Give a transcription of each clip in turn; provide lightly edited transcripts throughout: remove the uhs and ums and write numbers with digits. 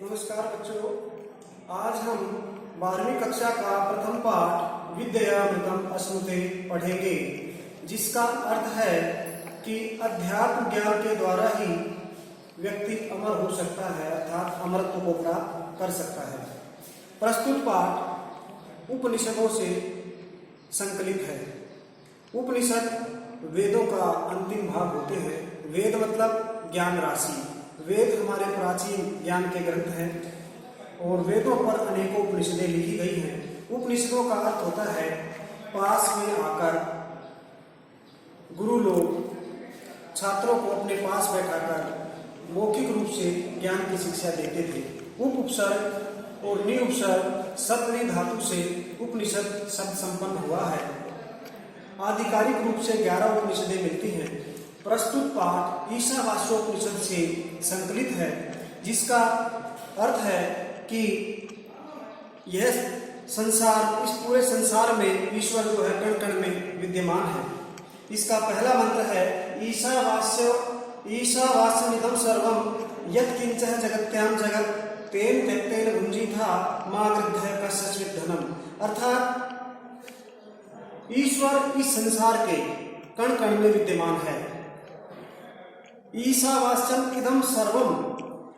नमस्कार बच्चों, आज हम 12वीं कक्षा का प्रथम पाठ विद्यामृतम अस्नुते पढ़ेंगे, जिसका अर्थ है कि अध्यात्म ज्ञान के द्वारा ही व्यक्ति अमर हो सकता है, अर्थात अमरत्व को प्राप्त कर सकता है। प्रस्तुत पाठ उपनिषदों से संकलित है। उपनिषद वेदों का अंतिम भाग होते हैं। वेद मतलब ज्ञान राशि। वेद हमारे प्राचीन ज्ञान के ग्रंथ हैं और वेदों पर अनेकों उपनिषदें लिखी गई हैं। उपनिषदों का अर्थ होता है पास में आकर गुरु लोग छात्रों को अपने पास बैठाकर मौखिक रूप से ज्ञान की शिक्षा देते थे। उपसर्ग और निउपसर्ग सप्तमी धातु से उपनिषद शब्द संपन्न हुआ है। आधिकारिक रूप से 11 उपनिषदें मिलती हैं। प्रस्तुत पाठ ईशावास्योपनिषद से संकलित है, जिसका अर्थ है कि यह संसार, इस पूरे संसार में ईश्वर जो है कण कण में विद्यमान है। इसका पहला मंत्र है ईशावास्यमिदं सर्वं यत्किंचः जगत्यां जगत् तेन त्यक्तेन भुञ्जीथा मा गृद्धः कस्यचित् धनम्। अर्थात ईश्वर इस संसार के कण कण में विद्यमान है। ईशावास्यम इदम सर्वम,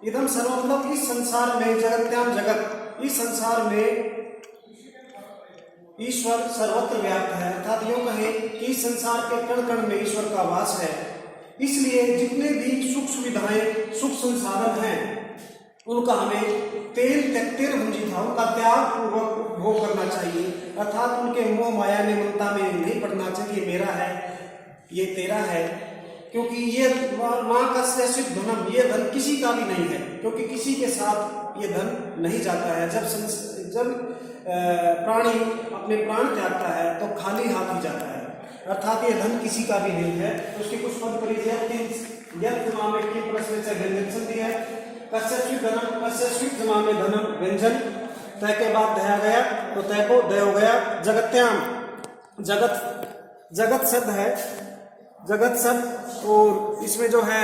इदम सर्वम मतलब इस संसार में, जगत्याम जगत, इस संसार में ईश्वर सर्वत्र व्याप्त है। अर्थात यूं कहें कि इस संसार के कण कण में ईश्वर का वास है। इसलिए जितने भी सुख सुविधाएं, सुख संसाधन हैं, उनका हमें तेल त्यक्तेन भुञ्जीथा, उनका त्याग पूर्वक उपभोग करना चाहिए। अर्थात उनके मोह माया निमंता में नहीं पड़ना चाहिए, मेरा है, ये तेरा है, क्योंकि ये मां कस्यचित् धनम, ये धन किसी का भी नहीं है, क्योंकि किसी के साथ ये धन नहीं जाता है। जब प्राणी अपने प्राण त्यागता है तो खाली हाथ ही जाता है। अर्थात ये धन किसी का भी नहीं है। तो उसकी कुछ पद परिचय प्रश्न से व्यंजन दिया है। कस्यचित् धनम, कस्यचित् जमा में धनम व्यंजन, तय के बाद दया गया तो तय को दय हो गया। जगत्याम, जगत, जगत शब्द है, जगत शब्द, और इसमें जो है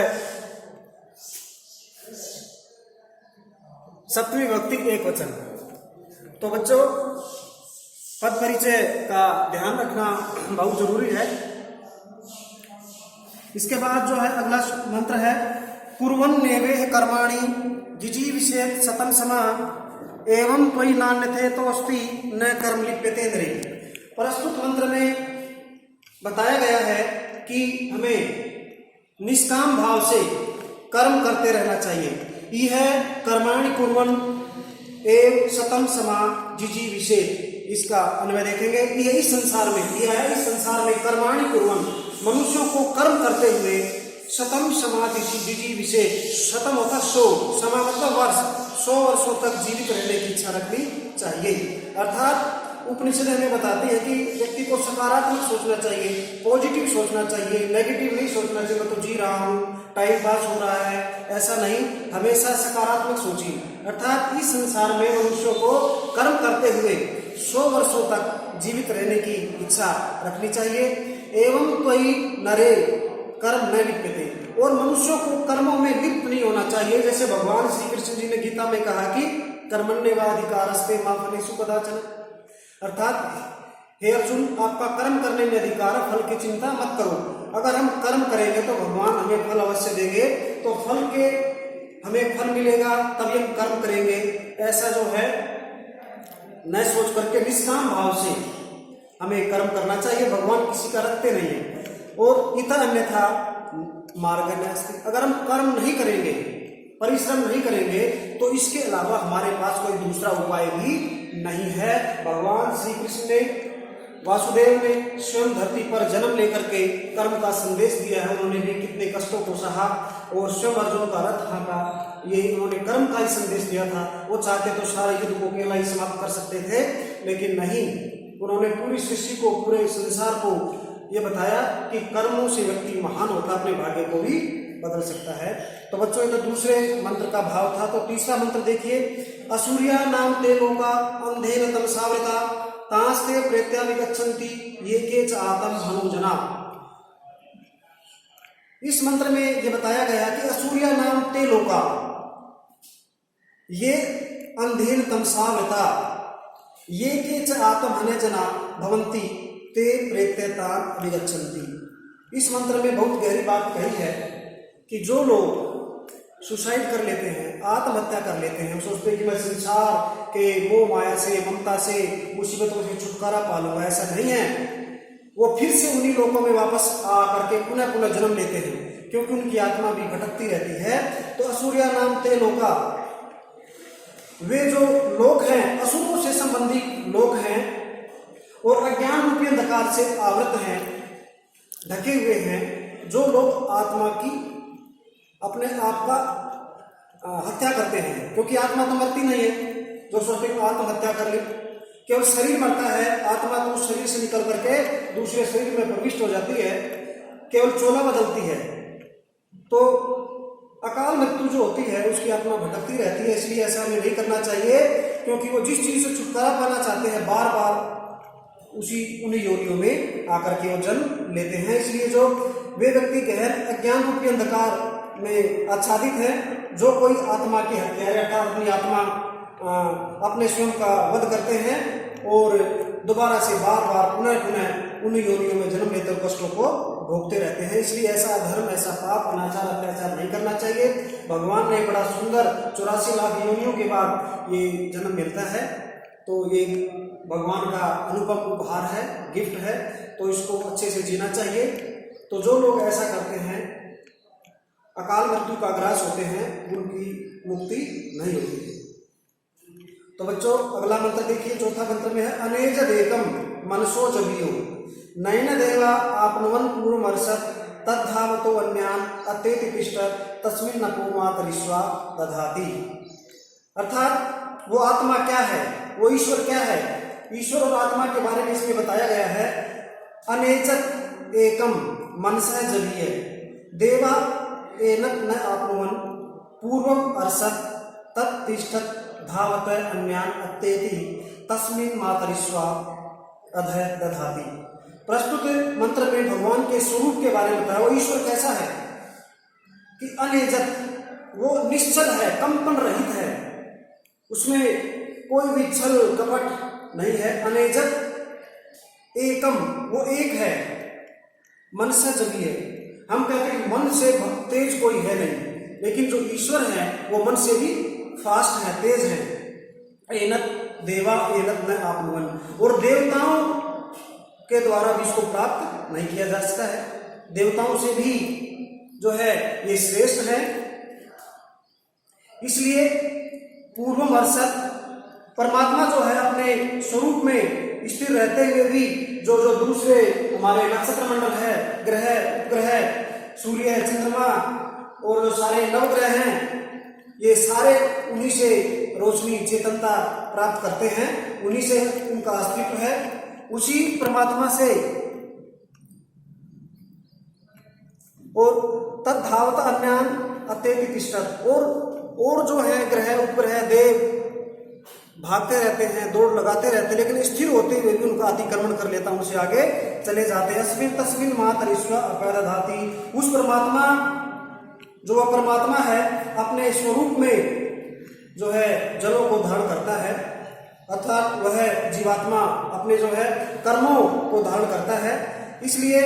सप्तमी विभक्ति एक वचन। तो बच्चों, पद परिचय का ध्यान रखना बहुत जरूरी है। इसके बाद जो है अगला मंत्र है कुर्वन् नेवेह कर्माणि जिजीविषेत् शतं समा एवं त्वयि नान्यथे तोस्ति न कर्म लिप्यते नरे। प्रस्तुत मंत्र में बताया गया है कि हमें निष्काम भाव से कर्म करते रहना चाहिए। यह कर्माणि कुर्वन् एव शतं समा जिजीविषेत्, इसका अन्वय देखेंगे। यह इस संसार में, यह है इस संसार में कर्माणि कुर्वन्, मनुष्यों को कर्म करते हुए शतम समा जिजीविषेत्, शतम होता 100, समा मतलब वर्ष, 100 वर्षों तक जीवित रहने की इच्छा रखनी चाहिए। अर्थात उपनिषद हमें बताती है कि व्यक्ति को सकारात्मक सोचना चाहिए, पॉजिटिव सोचना चाहिए, नेगेटिव नहीं सोचना चाहिए। मैं तो जी रहा हूँ, टाइम पास हो रहा है, ऐसा नहीं, हमेशा सकारात्मक सोचिए। अर्थात इस संसार में मनुष्यों को कर्म करते हुए 100 वर्षों तक जीवित रहने की इच्छा रखनी चाहिए। एवं त्वयि नरे कर्म न लिप्यते, और मनुष्यों को कर्मों में लिप्त नहीं होना चाहिए। जैसे भगवान श्री कृष्ण जी ने गीता में कहा कि कर्मण्येवाधिकारस्ते मा फलेषु कदाचन। अर्थात हे अर्जुन, आपका कर्म करने में अधिकार है, फल की चिंता मत करो। अगर हम कर्म करेंगे तो भगवान हमें फल अवश्य देंगे, तो फल के हमें फल मिलेगा तभी हम कर्म करेंगे। ऐसा जो है न सोच करके निष्काम भाव से हमें कर्म करना चाहिए। भगवान किसी का रखते नहीं है। और इतर अन्यथा मार्ग नास्ति, अगर हम कर्म नहीं करेंगे, परिश्रम नहीं करेंगे, तो इसके अलावा हमारे पास कोई दूसरा उपाय भी नहीं है। भगवान श्री कृष्ण ने, वासुदेव ने स्वयं धरती पर जन्म लेकर के कर्म का संदेश दिया है। उन्होंने भी कितने कष्टों को सहा और स्वयं अर्जुन का रथ हाँका, ये उन्होंने कर्म का ही संदेश दिया था। वो चाहते तो सारे युद्ध को अकेला ही समाप्त कर सकते थे, लेकिन नहीं, उन्होंने पूरी सृष्टि को, पूरे संसार को ये बताया कि कर्मों से व्यक्ति महान होता, अपने भाग्य को भी बदल सकता है। तो बच्चों, ये तो दूसरे मंत्र का भाव था। तो तीसरा मंत्र देखिए, असुर्या नाम ते लोका अंधेन तमसावृता तास्ते प्रेत्या विगच्छन्ति ये के च आतम हनुजना। इस मंत्र में यह बताया गया कि असूर्या नाम ते लोका, ये अंधेन तमसावृता ये के च आत्महने जना भवंती ते प्रेत्यता विगच्छन्ति। इस मंत्र में बहुत गहरी बात कही है कि जो लोग सुसाइड कर लेते हैं, आत्महत्या कर लेते हैं, सोचते हैं कि मैं संसार के मोह माया से, ममता से, मुसीबतों से छुटकारा पा लूंगा, ऐसा नहीं है। वो फिर से उन्हीं लोगों में वापस आ करके पुनः पुनः जन्म लेते हैं, क्योंकि उनकी आत्मा भी भटकती रहती है। तो असुरिया नाम ते लोका, वे जो लोग हैं, असुरों से संबंधित लोग हैं और अज्ञान रूपी अंधकार से आवृत हैं, ढके हुए हैं। जो लोग आत्मा की अपने आप का हत्या करते हैं, क्योंकि आत्मा तो मरती नहीं है। जो सोचते हैं आत्महत्या कर ली, केवल शरीर मरता है, आत्मा तो उस शरीर से निकल करके दूसरे शरीर में प्रविष्ट हो जाती है, केवल चोला बदलती है। तो अकाल मृत्यु जो होती है उसकी आत्मा भटकती रहती है। इसलिए ऐसा हमें नहीं करना चाहिए, क्योंकि वो जिस चीज से छुटकारा पाना चाहते हैं बार बार उन्हीं योनियों में आकर के वो जन्म लेते हैं। इसलिए जो वे व्यक्ति गहन अज्ञान रूपी अंधकार में आच्छादित है, जो कोई आत्मा की हत्या या अपनी आत्मा अपने स्वयं का वध करते हैं और दोबारा से बार बार पुनः पुनः उन योनियों में जन्म लेते और कष्टों को भोगते रहते हैं। इसलिए ऐसा धर्म, ऐसा पाप, अनाचार, अत्याचार नहीं करना चाहिए। भगवान ने बड़ा सुंदर 84 लाख योनियों के बाद ये जन्म मिलता है, तो ये भगवान का अनुपम उपहार है, गिफ्ट है, तो इसको अच्छे से जीना चाहिए। तो जो लोग ऐसा करते हैं, अकाल मृत्यु का ग्रास होते हैं, उनकी मुक्ति नहीं होती है। तो बच्चों अगला मंत्र देखिए, चौथा मंत्र में है अनेज देकम मनसो जबियो नयन देवा आपनुवन पूर्वमर्षत तद्धावतो अन्यान अत्यति तिष्ठत तस्मिन् नपो मातरिश्वा दधाति। अर्थात वो आत्मा क्या है, वो ईश्वर क्या है। ईश्वर और आत्मा के बारे में इसमें बताया गया है। अनेचत एकम मनसः जबीय देवा एनक न आपनुवन पूर्वम अर्षत तत्तिष्ठत धावत अन्यान अत्येति तस्मिन् मातरिश्वा दधाति। प्रस्तुत मंत्र में भगवान के स्वरूप के बारे में बताया। वो ईश्वर कैसा है कि अनेजत, वो निश्चल है, कंपन रहित है, उसमें कोई भी छल कपट नहीं है। अनेजत एकम, वो एक है। मन से जबी है, हम कहते हैं मन से तेज कोई है नहीं, लेकिन जो ईश्वर है वो मन से भी फास्ट है, तेज है। एनत देवा एनत न आपनुवन, और देवताओं के द्वारा भी इसको प्राप्त नहीं किया जा सकता है। देवताओं से भी जो है ये श्रेष्ठ है। इसलिए पूर्वम अर्षत, परमात्मा जो है अपने स्वरूप में स्थिर रहते हुए भी जो जो दूसरे हमारे नक्षत्र मंडल है, ग्रह उपग्रह, सूर्य है, चंद्रमा और जो सारे नवग्रह हैं, ये सारे उन्हीं से रोशनी, चेतनता प्राप्त करते हैं, उन्हीं से उनका अस्तित्व है। उसी परमात्मा से और तद्धावत अन्यान अत्येति तिष्ठत, और जो है ग्रह उपग्रह देव भागते रहते हैं, दौड़ लगाते रहते हैं, लेकिन स्थिर होते हुए भी उनका अतिक्रमण कर लेता, उनसे आगे चले जाते हैं। अस्मिन् तस्मिन् मातरिश्वा अपदधाति, उस परमात्मा जो वह परमात्मा है अपने स्वरूप में जो है जलों को धारण करता है, अर्थात वह जीवात्मा अपने जो है कर्मों को धारण करता है। इसलिए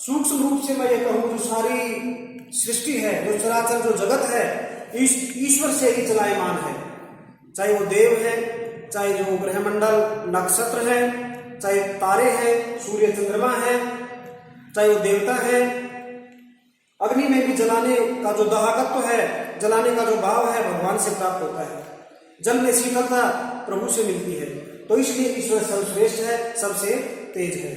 सूक्ष्म रूप से मैं ये कहूँ, जो सारी सृष्टि है, जो चराचर जो जगत है, ईश्वर से ही चलायमान है। चाहे वो देव है, चाहे जो ग्रहमंडल नक्षत्र है, चाहे तारे हैं, सूर्य चंद्रमा है, चाहे वो देवता है। अग्नि में भी जलाने का जो दाहकत्व है, जलाने का जो भाव है, भगवान से प्राप्त होता है। जल में शीतलता प्रभु से मिलती है। तो इसलिए ईश्वर सर्वश्रेष्ठ है, सबसे तेज है।